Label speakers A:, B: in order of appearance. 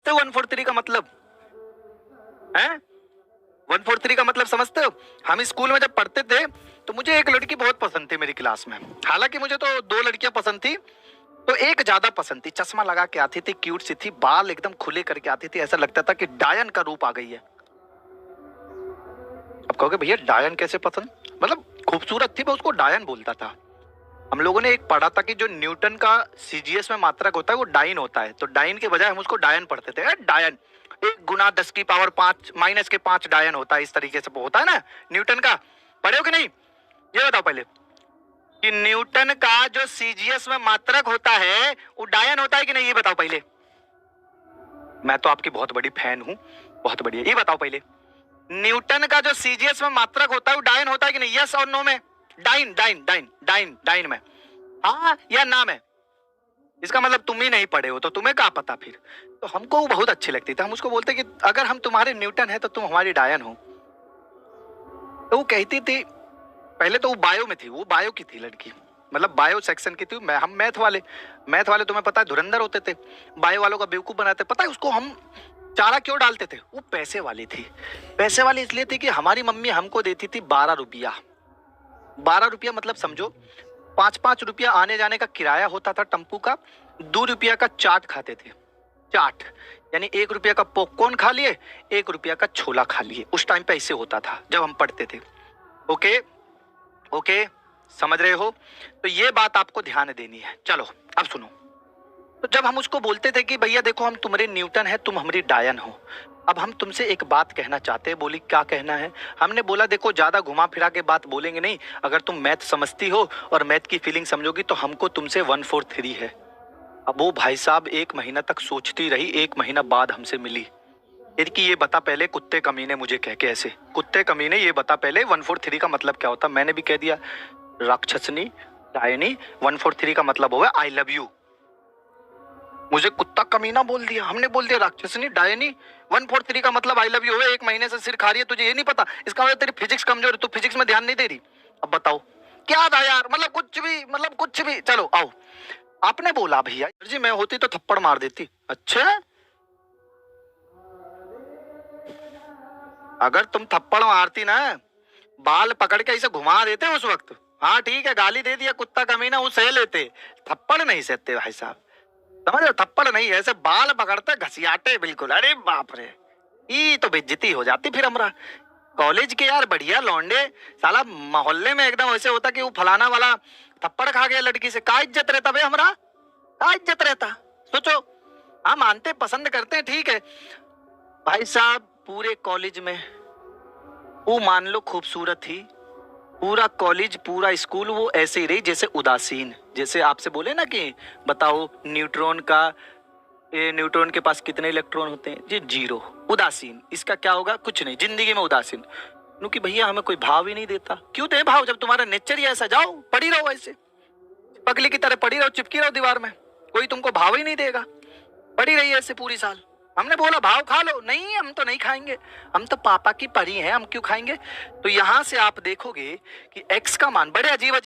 A: समझते हो 143 का मतलब है? 143 का मतलब समझते हो? हम स्कूल में जब पढ़ते थे तो मुझे एक लड़की बहुत पसंद थी मेरी क्लास में। हालांकि मुझे तो 2 लड़कियां पसंद थी, तो एक ज्यादा पसंद थी। चश्मा लगा के आती थी, क्यूट सी थी, बाल एकदम खुले करके आती थी, ऐसा लगता था कि डायन का रूप आ गई है। अब कहोगे भैया डायन कैसे पसंद? मतलब खूबसूरत थी, मैं उसको डायन बोलता था। हम लोगों ने एक पढ़ा था कि जो न्यूटन का सीजीएस में मात्रक होता है वो डाइन होता है, तो डाइन के बजाय हम उसको डायन पढ़ते थे। डायन 1 गुना 10 की पावर 5 माइनस के 5 डायन होता है, इस तरीके से होता है ना न्यूटन का। पढ़े हो कि नहीं? ये बताओ पहले कि न्यूटन का जो सीजीएस में मात्रक होता है वो डायन होता है कि नहीं, ये बताओ पहले। मैं तो आपकी बहुत बड़ी फैन हूं, बहुत बढ़िया। ये बताओ पहले न्यूटन का जो सीजीएस में मात्रक होता है वो डायन होता है कि नहीं? यस और नो में? डाइन डाइन डाइन डाइन डाइन में हाँ या ना में? इसका मतलब तुम ही नहीं पढ़े हो, तो तुम्हें क्या पता फिर। तो हमको वो बहुत अच्छी लगती थी, हम उसको बोलते कि अगर हम तुम्हारे न्यूटन है तो तुम हमारी डायन हो। तो वो कहती थी, पहले तो वो बायो में थी, वो बायो की थी लड़की, मतलब बायो सेक्शन की थी। हम मैथ वाले तुम्हें पता है धुरंधर होते थे, बायो वालों का बेवकूफ बनाते। पता है उसको हम चारा क्यों डालते थे? वो पैसे वाली थी। पैसे वाली इसलिए थी कि हमारी मम्मी हमको देती थी 12 रुपया। 12 रुपया मतलब समझो 5-5 रुपया आने जाने का किराया होता था टेम्पू का। 2 रुपया का चाट खाते थे, चाट यानी 1 रुपया का पॉपकॉर्न खा लिए, 1 रुपया का छोला खा लिए। उस टाइम पे ऐसे होता था जब हम पढ़ते थे। ओके ओके, समझ रहे हो? तो ये बात आपको ध्यान देनी है। चलो अब सुनो। तो जब हम उसको बोलते थे कि भैया देखो हम तुम्हारे न्यूटन है, तुम हमारी डायन हो, अब हम तुमसे एक बात कहना चाहते हैं। बोली क्या कहना है? हमने बोला देखो ज्यादा घुमा फिरा के बात बोलेंगे नहीं, अगर तुम मैथ समझती हो और मैथ की फीलिंग समझोगी तो हमको तुमसे 143 है। अब वो भाई साहब 1 महीना तक सोचती रही, 1 महीना बाद हमसे मिली। कि ये बता पहले कुत्ते कमीने, मुझे कह के ऐसे कुत्ते कमीने, ये बता पहले 143 का मतलब क्या होता? मैंने भी कह दिया राक्षसनी डायनी, 143 का मतलब होगा आई लव यू। मुझे कुत्ता कमीना बोल दिया, हमने बोल दिया राक्षसनी डायनी, 143 का मतलब आई लव यू है। 1 महीने से सिर खा रही है, तुझे ये नहीं पता? इसका मतलब तेरी फिजिक्स कमजोर है, तू फिजिक्स में ध्यान नहीं दे रही। अब बताओ क्या था यार, मतलब कुछ भी। चलो आओ, आपने बोला भैया जी मैं होती तो थप्पड़ मार देती। अच्छा, अगर तुम थप्पड़ मारती ना, बाल पकड़ के ऐसे घुमा देते उस वक्त, हाँ ठीक है गाली दे दिया कुत्ता कमीना, वो सह लेते, थप्पड़ नहीं सहते भाई साहब, समझ रहे? थप्पड़ नहीं, ऐसे बाल पकड़ते घसियाटे बिल्कुल। अरे बाप रे, ये तो बेइज्जती हो जाती फिर हमरा। कॉलेज के यार बढ़िया लौंडे, साला मोहल्ले में एकदम ऐसे होता कि वो फलाना वाला थप्पड़ खा गया लड़की से, का इज्जत रहता बे हमरा? का इज्जत रहता? सोचो। हाँ मानते पसंद करते हैं ठीक है भाई साहब, पूरे कॉलेज में वो मान लो खूबसूरत थी, पूरा कॉलेज पूरा स्कूल वो ऐसे ही रही जैसे उदासीन। जैसे आपसे बोले ना कि बताओ न्यूट्रॉन के पास कितने इलेक्ट्रॉन होते हैं जी? 0। उदासीन, इसका क्या होगा? कुछ नहीं, जिंदगी में उदासीन। क्योंकि भैया हमें कोई भाव ही नहीं देता। क्यों दे भाव जब तुम्हारा नेचर ही ऐसा? जाओ पड़ी रहो ऐसे, पगली की तरह पड़ी रहो, चिपकी रहो दीवार में, कोई तुमको भाव ही नहीं देगा। पड़ी रही ऐसे पूरी साल। हमने बोला भाव खा लो, नहीं हम तो नहीं खाएंगे, हम तो पापा की परी हैं, हम क्यों खाएंगे? तो यहां से आप देखोगे कि एक्स का मान बड़े अजीब